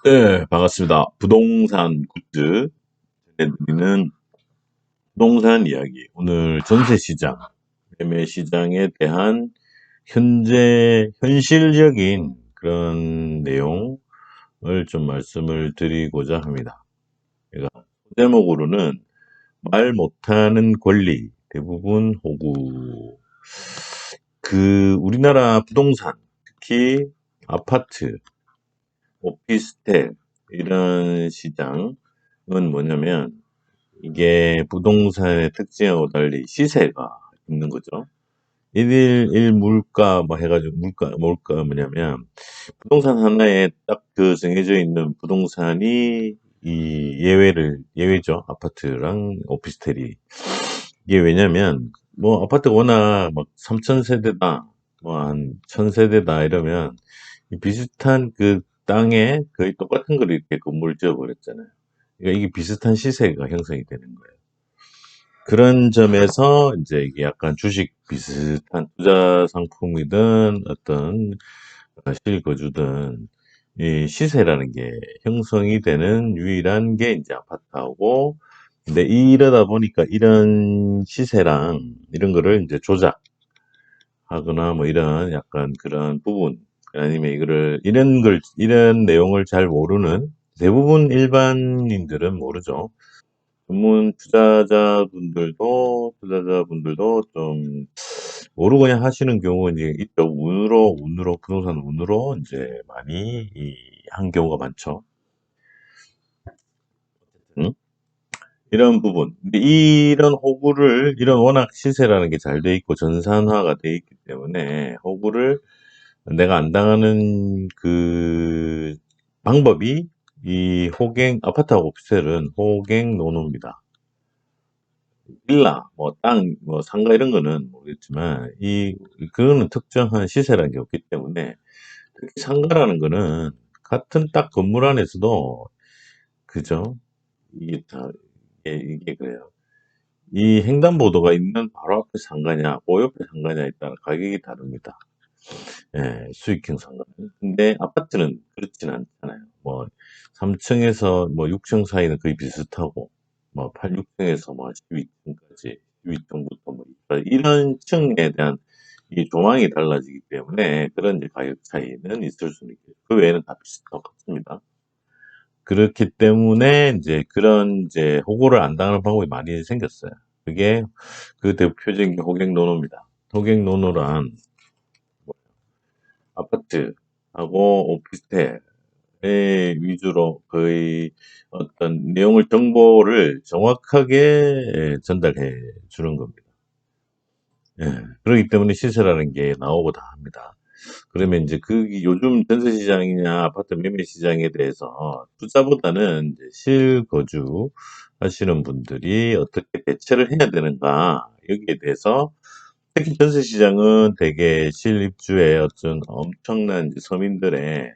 네, 반갑습니다. 부동산 굿즈 전해드리는 부동산 이야기. 오늘 전세 시장, 매매 시장에 대한 현실적인 그런 내용을 좀 말씀을 드리고자 합니다. 제가 제목으로는 말 못하는 권리, 대부분 호구. 우리나라 부동산, 특히 아파트, 오피스텔, 이런 시장은 뭐냐면, 이게 부동산의 특징하고 달리 시세가 있는 거죠. 일일 물가 뭐 해가지고 물가 뭐냐면 부동산 하나에 딱 그 정해져 있는 부동산이 예외죠. 아파트랑 오피스텔이. 이게 왜냐면 뭐 아파트가 워낙 막 3,000세대다 뭐 한 1,000세대다 이러면 이 비슷한 그 땅에 거의 똑같은 걸 이렇게 건물을 지어버렸잖아요. 그러니까 이게 비슷한 시세가 형성이 되는 거예요. 그런 점에서 이제 이게 약간 주식 비슷한 투자 상품이든 어떤 실거주든 이 시세라는 게 형성이 되는 유일한 게 이제 아파트하고, 근데 이러다 보니까 이런 시세랑 이런 거를 이제 조작하거나 뭐 이런 약간 그런 부분, 아니면 이런 내용을 잘 모르는 대부분 일반인들은 모르죠. 전문 투자자분들도 좀 모르고 그냥 하시는 경우가 이제 있죠. 부동산 운으로 이제 많이 한 경우가 많죠. 응? 이런 부분. 근데 이런 워낙 시세라는 게 잘 돼 있고 전산화가 돼 있기 때문에 호구를 내가 안 당하는 그 방법이, 아파트하고 오피스텔은 호갱 노노입니다. 빌라, 뭐 땅, 뭐 상가 이런 거는 모르겠지만 그거는 특정한 시세라는 게 없기 때문에, 특히 상가라는 거는 같은 딱 건물 안에서도, 그죠? 이게 다 이게 그래요. 이 횡단보도가 있는 바로 앞에 상가냐, 그 옆에 상가냐에 따라 가격이 다릅니다. 예, 수익형 상가는. 근데 아파트는 그렇진 않잖아요. 뭐 3층에서 뭐 6층 사이는 거의 비슷하고, 뭐 8, 6층에서 뭐 12층까지, 12층부터 뭐 이런 층에 대한 이 조망이 달라지기 때문에 그런 이제 가격 차이는 있을 수는 있겠죠. 그 외에는 다 똑같습니다. 그렇기 때문에 이제 그런 이제 호구를 안 당하는 방법이 많이 생겼어요. 그게 그 대표적인 게 호갱노노입니다. 호갱노노란 아파트하고 오피스텔 위주로 거의 어떤 정보를 정확하게 전달해 주는 겁니다. 예. 그렇기 때문에 시세라는 게 나오고 다 합니다. 그러면 이제 요즘 전세 시장이냐 아파트 매매 시장에 대해서 투자보다는 이제 실거주 하시는 분들이 어떻게 대처를 해야 되는가, 여기에 대해서, 특히 전세 시장은 대개 실입주의 어떤 엄청난 이제 서민들의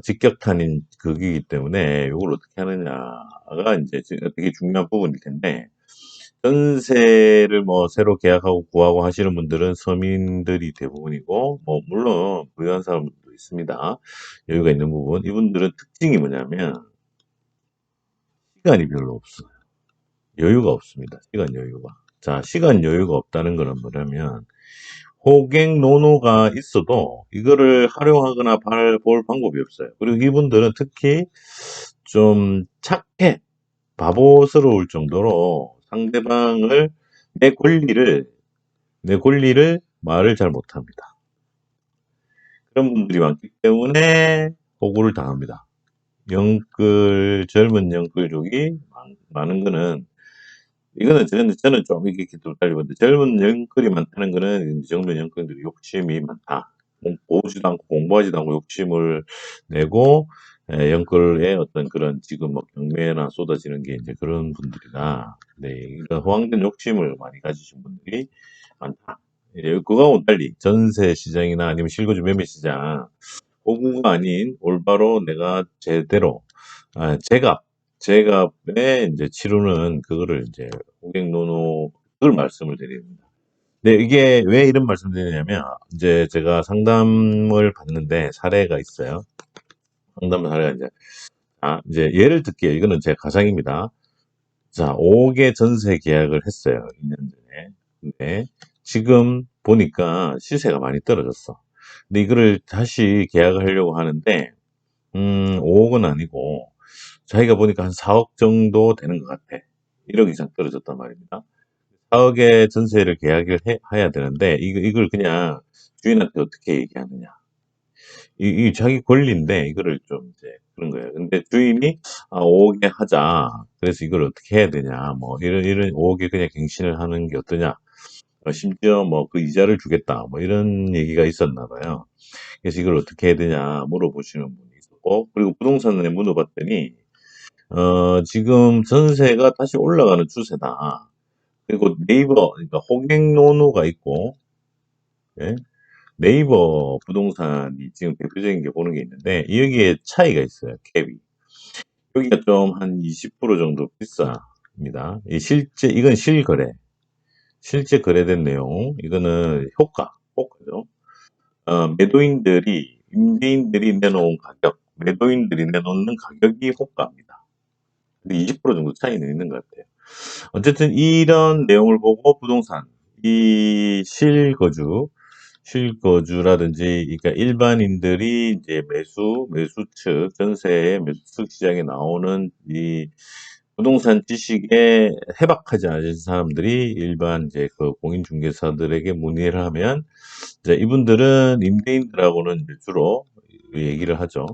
직격탄인 극이기 때문에 이걸 어떻게 하느냐가 이제 되게 중요한 부분일 텐데, 전세를 뭐 새로 계약하고 구하고 하시는 분들은 서민들이 대부분이고, 뭐 물론 부유한 사람들도 있습니다. 여유가 있는 부분. 이분들은 특징이 뭐냐면 시간이 별로 없어요. 여유가 없습니다. 시간 여유가. 자, 시간 여유가 없다는 거는 뭐냐면 호갱노노가 있어도 이거를 활용하거나 볼 방법이 없어요. 그리고 이분들은 특히 좀 착해, 바보스러울 정도로 상대방을, 내 권리를 내 권리를 말을 잘 못합니다. 그런 분들이 많기 때문에 호구를 당합니다. 젊은 영끌족이 많은 거는, 이거는 저는 좀 이렇게 좀 달리는데, 젊은 영끌이 많다는 거는 젊은 영끌들이 욕심이 많다. 보지도 않고 공부하지도 않고 욕심을 내고, 영끌의 어떤 그런 지금 뭐 경매나 쏟아지는 게 이제 그런 분들이다. 네, 그러니까 허황된 욕심을 많이 가지신 분들이 많다. 그거하고 달리 전세 시장이나 아니면 실거주 매매 시장, 호구가 아닌 올바로 내가 제대로, 제값에 이제 치르는 그거를 이제 고객노노, 그걸 말씀을 드립니다. 네, 이게 왜 이런 말씀을 드리냐면, 이제 제가 상담을 받는데 사례가 있어요. 상담을 하려 이제, 이제 예를 들게요. 이거는 제 가상입니다. 자, 5억의 전세 계약을 했어요. 2년 전에. 근데 지금 보니까 시세가 많이 떨어졌어. 근데 이거를 다시 계약을 하려고 하는데, 5억은 아니고, 자기가 보니까 한 4억 정도 되는 것 같아. 1억 이상 떨어졌단 말입니다. 4억의 전세를 계약을 해야 되는데, 이걸 그냥 주인한테 어떻게 얘기하느냐. 이 자기 권리인데, 이거를 좀 이제 그런 거예요. 근데 주인이, 5억에 하자. 그래서 이걸 어떻게 해야 되냐. 뭐, 이런 5억에 그냥 갱신을 하는 게 어떠냐. 심지어 뭐 그 이자를 주겠다. 뭐 이런 얘기가 있었나 봐요. 그래서 이걸 어떻게 해야 되냐 물어보시는 분이 있었고, 그리고 부동산에 물어봤더니, 지금 전세가 다시 올라가는 추세다. 그리고 네이버, 그러니까 호갱노노가 있고, 예? 네이버 부동산이 지금 대표적인 게 보는 게 있는데, 여기에 차이가 있어요, 캡이. 여기가 좀 한 20% 정도 비쌉니다. 이건 실거래. 실제 거래된 내용, 이거는 효과죠. 임대인들이 내놓은 가격, 매도인들이 내놓는 가격이 호가입니다. 근데 20% 정도 차이는 있는 것 같아요. 어쨌든 이런 내용을 보고 부동산, 이 실거주라든지, 그러니까 일반인들이 이제 매수 측, 전세 매수 측 시장에 나오는 이 부동산 지식에 해박하지 않은 사람들이 일반 이제 그 공인중개사들에게 문의를 하면, 이제 이분들은 임대인들하고는 이제 주로 얘기를 하죠.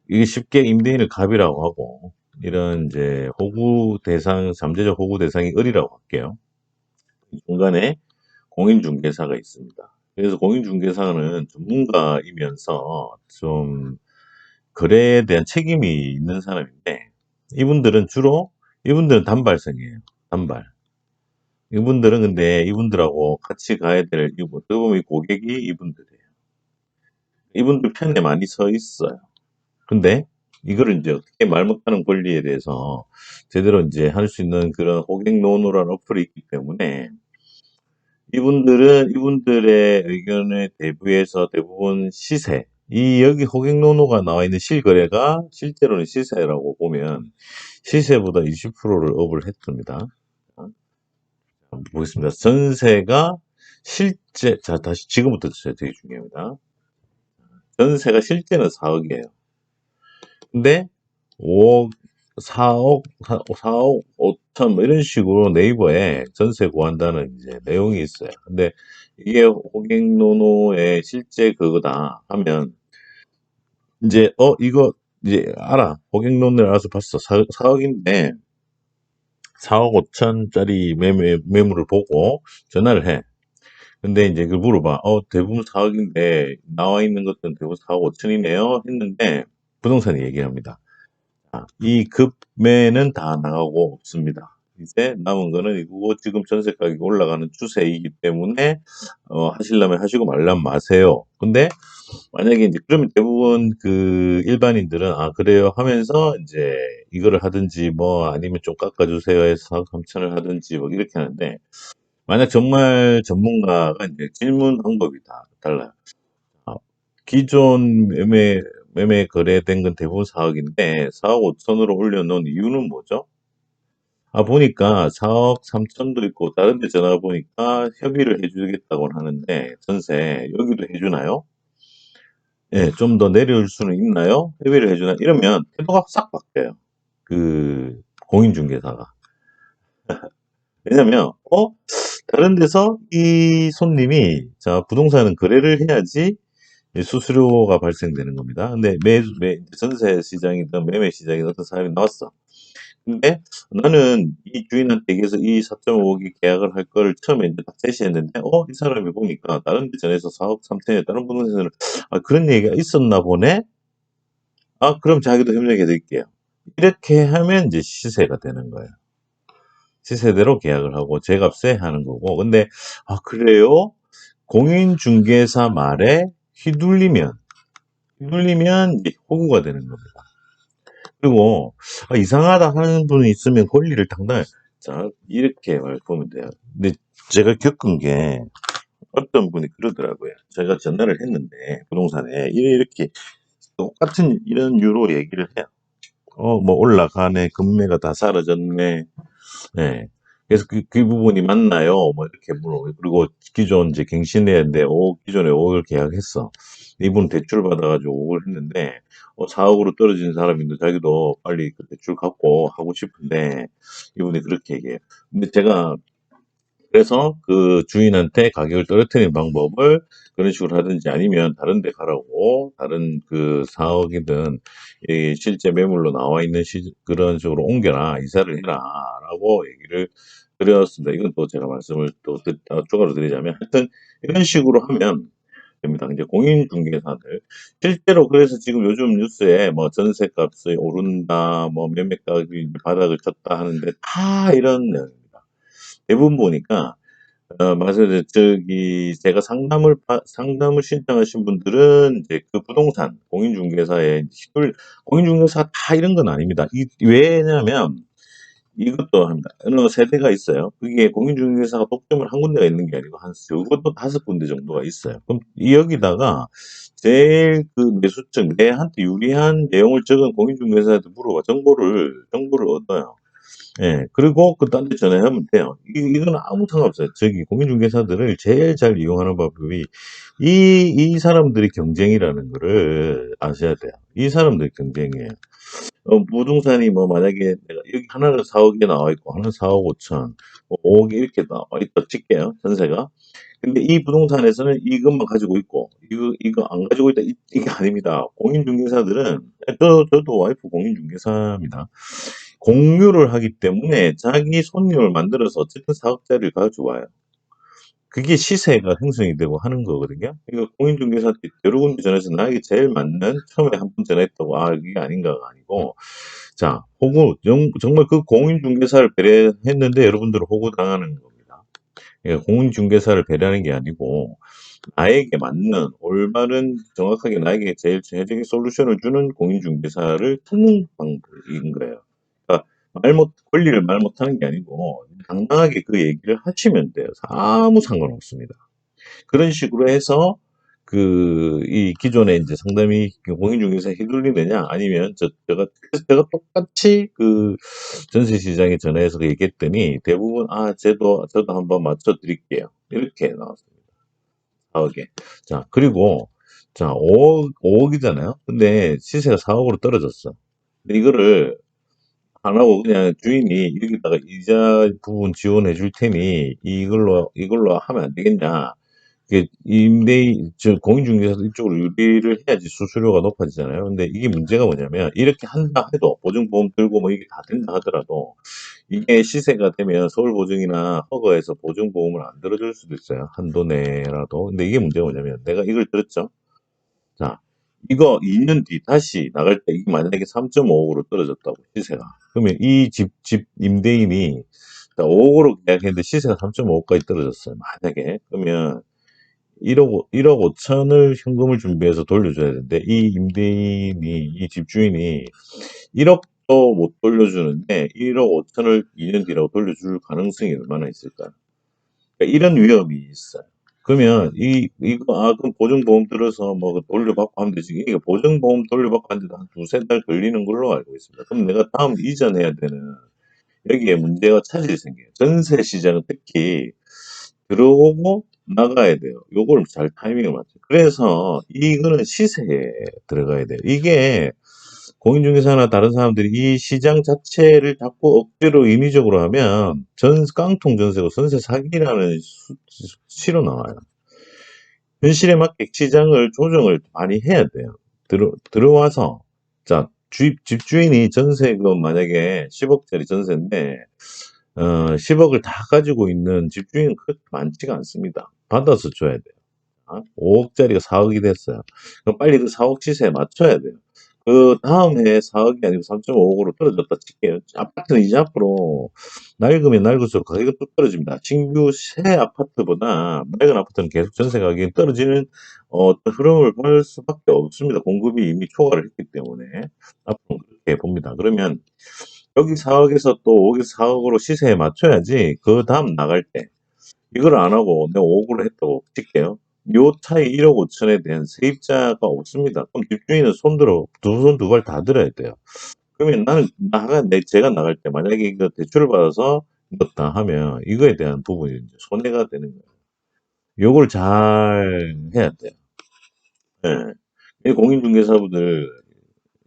이게 쉽게 임대인을 갑이라고 하고, 이런 이제 잠재적 호구 대상이 을이라고 할게요. 중간에 공인중개사가 있습니다. 그래서 공인중개사는 전문가이면서 좀 거래에 대한 책임이 있는 사람인데, 이분들은 단발성이에요. 단발. 이분들은 근데 이분들하고 같이 가야 될, 어떻게 보면 고객이 이분들이에요. 이분들 편에 많이 서 있어요. 근데 이거를 이제 어떻게 말 못하는 권리에 대해서 제대로 이제 할 수 있는 그런 호갱노노라는 어플이 있기 때문에, 이분들의 의견에 대비해서 대부분 여기 호갱노노가 나와 있는 실거래가 실제로는 시세라고 보면 시세보다 20%를 업을 했습니다. 보겠습니다. 전세가 자, 다시 지금부터 되게 중요합니다. 전세가 실제는 4억이에요. 근데 5억, 4억 5천, 뭐 이런 식으로 네이버에 전세 구한다는 이제 내용이 있어요. 근데 이게 호갱노노의 실제 그거다 하면, 이제, 이거, 이제 알아. 호갱노노를 알아서 봤어. 4억인데, 4억 5천짜리 매물을 보고 전화를 해. 근데 이제 그걸 물어봐. 대부분 4억인데, 나와 있는 것들은 대부분 4억 5천이네요. 했는데, 부동산이 얘기합니다. 이 급매는 다 나가고 없습니다. 이제 남은 거는 이거 지금 전세 가격이 올라가는 추세이기 때문에, 하시려면 하시고 말라면 마세요. 근데 만약에 이제 그러면 대부분 그 일반인들은 그래요 하면서 이제 이거를 하든지 뭐 아니면 좀 깎아주세요 해서 4억 3천을 하든지 뭐 이렇게 하는데, 만약 정말 전문가가 이제 질문 방법이 다 달라요. 아, 기존 매매 거래된 건 대부분 4억인데 4억 5천으로 올려놓은 이유는 뭐죠? 보니까 4억 3천도 있고 다른 데 전화 보니까 협의를 해주겠다고 하는데, 전세 여기도 해주나요? 예, 좀 더 내려올 수는 있나요? 협의를 해주나? 이러면 태도가 싹 바뀌어요. 그 공인중개사가. 왜냐면 다른 데서 이 손님이, 자, 부동산은 거래를 해야지 수수료가 발생되는 겁니다. 근데 전세 시장이든 매매 시장이든 어떤 사람이 나왔어. 근데 나는 이 주인한테 얘기해서 이 4.5억이 계약을 할 거를 처음에 이제 딱 제시했는데, 이 사람이 보니까 다른 데 전에서 4억 3천에 다른 부동산에서는 그런 얘기가 있었나 보네? 그럼 자기도 협력해 드릴게요. 이렇게 하면 이제 시세가 되는 거예요. 시세대로 계약을 하고 제 값에 하는 거고. 근데 그래요? 공인중개사 말에 휘둘리면 이제 호구가 되는 겁니다. 그리고 이상하다 하는 분이 있으면 권리를 당당히, 자, 이렇게 보면 돼요. 근데 제가 겪은 게, 어떤 분이 그러더라고요. 제가 전화를 했는데 부동산에 이렇게 똑같은 이런 유로 얘기를 해요. 뭐 올라가네, 금매가 다 사라졌네. 네. 그래서 그 부분이 맞나요? 뭐 이렇게 물어. 그리고 기존 이제 갱신했는데 기존에 5억을 계약했어. 이분 대출 받아가지고 5억을 했는데 4억으로 떨어진 사람인데 자기도 빨리 그 대출 갚고 하고 싶은데 이분이 그렇게 얘기해요. 근데 제가 그래서 그 주인한테 가격을 떨어뜨리는 방법을 그런 식으로 하든지 아니면 다른 데 가라고 다른 그 4억이든 실제 매물로 나와 있는 그런 식으로 옮겨라 이사를 해라 라고 얘기를 드렸습니다. 이건 또 제가 말씀을 또 추가로 드리자면 하여튼 이런 식으로 하면 됩니다. 이제 공인중개사들 실제로 그래서 지금 요즘 뉴스에 뭐 전세값이 오른다 뭐 매매가격이 바닥을 쳤다 하는데 다 이런 내용입니다. 대부분 보니까 맞아요. 저기 제가 상담을 신청하신 분들은 이제 그 부동산 공인중개사에 공인중개사 다 이런 건 아닙니다. 왜냐면 이것도 합니다. 어느 세대가 있어요. 그게 공인중개사가 독점을 한 군데가 있는 게 아니고 한 적어도 5군데 정도가 있어요. 그럼 여기다가 제일 그 매수점 내한테 유리한 내용을 적은 공인중개사한테 물어봐 정보를 얻어요. 예. 그리고 그 딴 데 전화하면 돼요. 이거는 아무 상관없어요. 저기 공인중개사들을 제일 잘 이용하는 방법이 이 사람들이 경쟁이라는 거를 아셔야 돼요. 이 사람들이 경쟁이에요. 부동산이 뭐 만약에 내가 여기 하나는 4억에 나와 있고 하나는 4억 5천, 뭐 5억에 이렇게 나와 있다 칠게요. 전세가. 근데 이 부동산에서는 이것만 가지고 있고 이거 안 가지고 있다 이게 아닙니다. 공인중개사들은 저도 와이프 공인중개사입니다. 공유를 하기 때문에 자기 손님을 만들어서 어쨌든 4억짜리를 가져와요. 그게 시세가 형성이 되고 하는 거거든요. 그러니까 공인중개사한테 여러 군데 전화해서 나에게 제일 맞는 처음에 한 번 전화했다고 이게 아닌가가 아니고 자 정말 그 공인중개사를 배려했는데 여러분들은 호구당하는 겁니다. 그러니까 공인중개사를 배려하는 게 아니고 나에게 맞는 올바른 정확하게 나에게 제일 최적의 솔루션을 주는 공인중개사를 찾는 방법인 거예요. 그러니까 권리를 말 못하는 게 아니고 당당하게 그 얘기를 하시면 돼요. 아무 상관없습니다. 그런 식으로 해서 이 기존에 이제 상담이 공인중개사에 휘둘리느냐 아니면 제가 똑같이 그 전세 시장에 전화해서 얘기했더니 대부분 저도 한번 맞춰 드릴게요. 이렇게 나왔습니다. 4억에. 자, 그리고 자, 5억이잖아요. 근데 시세가 4억으로 떨어졌어. 근데 이거를 안 하고 그냥 주인이 여기다가 이자 부분 지원해 줄 테니 이걸로 하면 안 되겠냐. 공인중개사도 이쪽으로 유리를 해야지 수수료가 높아지잖아요. 근데 이게 문제가 뭐냐면 이렇게 한다 해도 보증보험 들고 뭐 이게 다 된다 하더라도 이게 시세가 되면 서울보증이나 허가에서 보증보험을 안 들어줄 수도 있어요. 한도 내라도. 근데 이게 문제가 뭐냐면 내가 이걸 들었죠. 자, 이거 2년 뒤 다시 나갈 때 이게 만약에 3.5억으로 떨어졌다고 시세가. 그러면 이 집 임대인이 5억으로 계약했는데 시세가 3.5억까지 떨어졌어요. 만약에. 그러면 1억 5천을 현금을 준비해서 돌려줘야 되는데 이 집주인이 1억도 못 돌려주는데 1억 5천을 2년 뒤라고 돌려줄 가능성이 얼마나 있을까요? 그러니까 이런 위험이 있어요. 그러면 그럼 보증보험 들어서 뭐 돌려받고 하면 되지. 이게 보증보험 돌려받고 하는데도 한 두세 달 걸리는 걸로 알고 있습니다. 그럼 내가 다음 이전해야 되는 여기에 문제가 차질이 생겨요. 전세 시장은 특히 들어오고 나가야 돼요. 요걸 잘 타이밍을 맞춰요. 그래서 이거는 시세에 들어가야 돼요. 이게 공인중개사나 다른 사람들이 이 시장 자체를 자꾸 억지로 인위적으로 하면 깡통 전세고 전세 사기라는 수치로 나와요. 현실에 맞게 시장을 조정을 많이 해야 돼요. 들어와서 자 집주인이 전세금 만약에 10억짜리 전세인데 10억을 다 가지고 있는 집주인은 그렇게 많지가 않습니다. 받아서 줘야 돼요. 5억짜리가 4억이 됐어요. 그럼 빨리 그 4억 시세에 맞춰야 돼요. 그 다음 해에 4억이 아니고 3.5억으로 떨어졌다 칠게요. 아파트는 이제 앞으로 낡으면 낡을수록 가격이 또 떨어집니다. 신규 새 아파트보다 낡은 아파트는 계속 전세 가격이 떨어지는 어떤 흐름을 볼 수밖에 없습니다. 공급이 이미 초과를 했기 때문에 앞으로 그렇게 봅니다. 그러면 여기 4억에서 또 5억에서 4억으로 시세에 맞춰야지 그 다음 나갈 때 이걸 안 하고 내가 5억으로 했다고 칠게요. 요 차이 1억 5천에 대한 세입자가 없습니다. 그럼 집주인은 손들어, 두 손 두 발 다 들어야 돼요. 그러면 나는, 제가 나갈 때 만약에 이거 대출을 받아서 넣었다 하면 이거에 대한 부분이 이제 손해가 되는 거예요. 요걸 잘 해야 돼요. 예. 이 공인중개사분들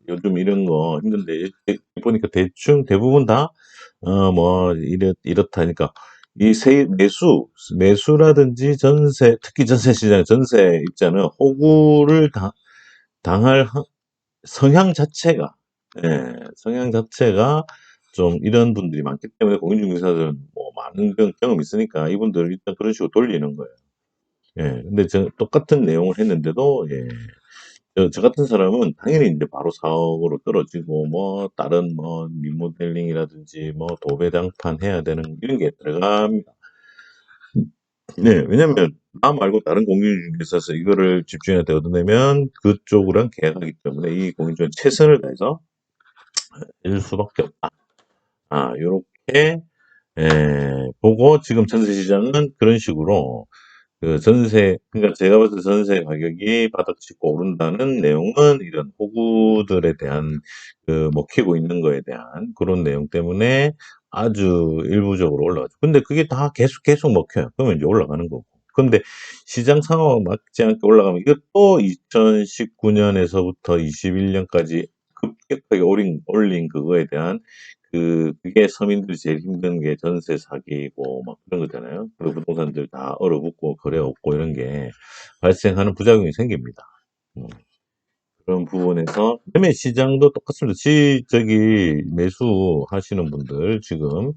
요즘 이런 거 힘든데, 보니까 대충 대부분 다, 이렇다니까. 매수라든지 전세, 특히 전세 시장, 전세 입자는 호구를 당할 성향 자체가, 성향 자체가 좀 이런 분들이 많기 때문에 공인중개사들은 뭐 많은 경험이 있으니까 이분들 일단 그런 식으로 돌리는 거예요. 예. 근데 똑같은 내용을 했는데도, 저 같은 사람은 당연히 이제 바로 사업으로 떨어지고, 뭐, 다른 뭐, 리모델링이라든지, 뭐, 도배장판 해야 되는 이런 게 들어갑니다. 네, 왜냐면, 나 말고 다른 공인중개사에서 이거를 집주인한테 얻어내면 그쪽이랑 계약하기 때문에 이 공인중개사 최선을 다해서 해줄 수밖에 없다. 요렇게, 보고 지금 전세시장은 그런 식으로 그 전세, 그러니까 제가 봤을 때 전세 가격이 바닥치고 오른다는 내용은 이런 호구들에 대한 그 먹히고 있는 거에 대한 그런 내용 때문에 아주 일부적으로 올라가죠. 근데 그게 다 계속 먹혀요. 그러면 이제 올라가는 거고. 근데 시장 상황 맞지 않게 올라가면 이것도 2019년에서부터 21년까지 급격하게 올린 그거에 대한 그게 서민들이 제일 힘든 게 전세 사기고 막 그런 거잖아요. 그리고 부동산들 다 얼어붙고 거래 없고 이런 게 발생하는 부작용이 생깁니다. 음, 그런 부분에서 매매 시장도 똑같습니다. 매수하시는 분들 지금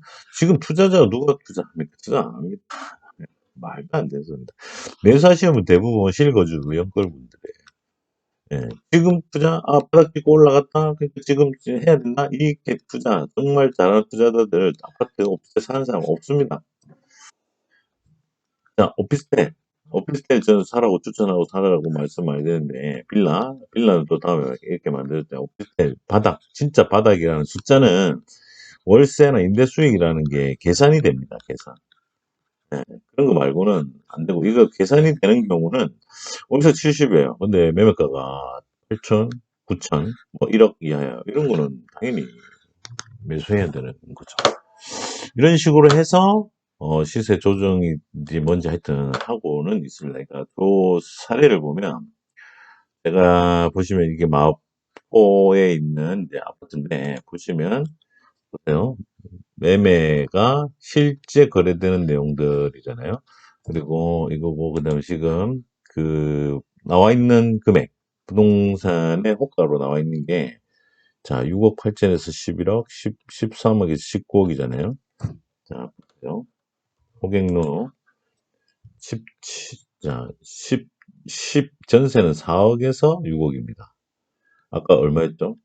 투자자가 누가 투자합니까? 투자 안 합니다. 말도 안 되는 소리입니다. 매수하시는 분 대부분 실거주 연끌분들이에요. 예. 지금 투자, 바닥 찍고 올라갔다. 그러니까 지금 해야 된다. 이렇게 투자, 정말 잘하는 투자자들, 아파트, 오피스텔 사는 사람 없습니다. 자, 오피스텔 저는 사라고 추천하고 사라고 말씀 많이 드는데, 빌라는 또 다음에 이렇게 만들었죠. 오피스텔, 바닥, 진짜 바닥이라는 숫자는 월세나 임대 수익이라는 게 계산이 됩니다, 계산. 예, 그런 거 말고는 안 되고, 이거 계산이 되는 경우는 월세 70이에요. 근데 매매가가 8천, 9천, 뭐 1억 이하야. 이런 거는 당연히 매수해야 되는 거죠. 이런 식으로 해서 시세 조정인지 뭔지 하여튼 하고는 있습니다. 그러니까 그 사례를 보면 제가 보시면 이게 마포에 있는 이제 아파트인데 보시면 보세요. 매매가 실제 거래되는 내용들이잖아요. 그리고 이거고 그다음에 지금 그 나와 있는 금액 부동산의 호가로 나와 있는 게 자, 6억 8천에서 11억, 13억에서 19억이잖아요. 자, 보세요. 고객로 17, 자, 10 전세는 4억에서 6억입니다. 아까 얼마였죠?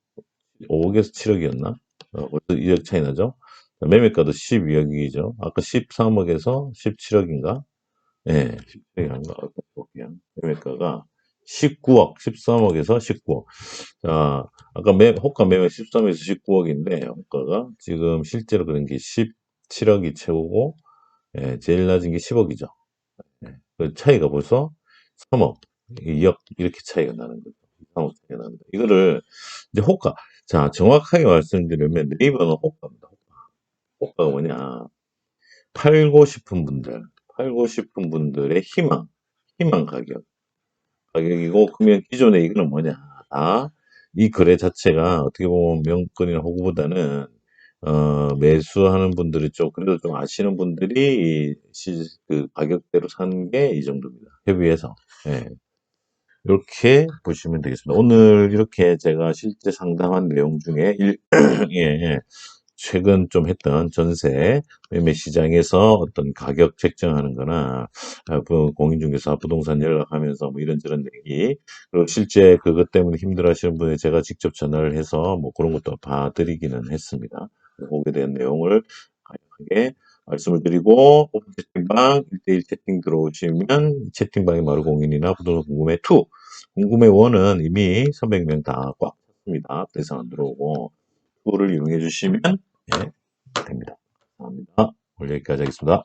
5억에서 7억이었나? 벌써 2억 차이 나죠? 매매가도 12억이죠. 아까 13억에서 17억인가? 예, 17억이 아닌가? 볼게요. 매매가가 19억, 13억에서 19억. 자, 아까 호가 매매 13에서 19억인데, 호가가 지금 실제로 그런 게 17억이 최고고, 제일 낮은 게 10억이죠. 그 차이가 벌써 3억, 2억, 이렇게 차이가 나는 거죠. 3억 차이가 납니다. 이거를, 이제 호가. 자, 정확하게 말씀드리면 네이버는 호가입니다. 호가가 뭐냐. 팔고 싶은 분들의 희망 가격이고, 그러면 기존에 이거는 뭐냐. 이 거래 자체가 어떻게 보면 명건이나 호구보다는, 매수하는 분들이 그래도 좀 아시는 분들이 그 가격대로 사는 게 이 정도입니다. 협의해서. 예. 이렇게 보시면 되겠습니다. 오늘 이렇게 제가 실제 상담한 내용 중에 예, 예. 최근 좀 했던 전세 매매 시장에서 어떤 가격 책정하는 거나 공인중개사 부동산 연락하면서 뭐 이런저런 얘기 그리고 실제 그것 때문에 힘들어 하시는 분에 제가 직접 전화를 해서 뭐 그런 것도 봐드리기는 했습니다. 거기에 대한 내용을 간략하게 말씀을 드리고 오픈 채팅방 1대1 채팅 들어오시면 채팅방에 마루공인이나 부동산 궁금해 2 궁금해 1은 이미 300명 다 꽉 찼습니다. 더 이상 안 들어오고 2를 이용해 주시면 됩니다. 감사합니다. 오늘 여기까지 하겠습니다.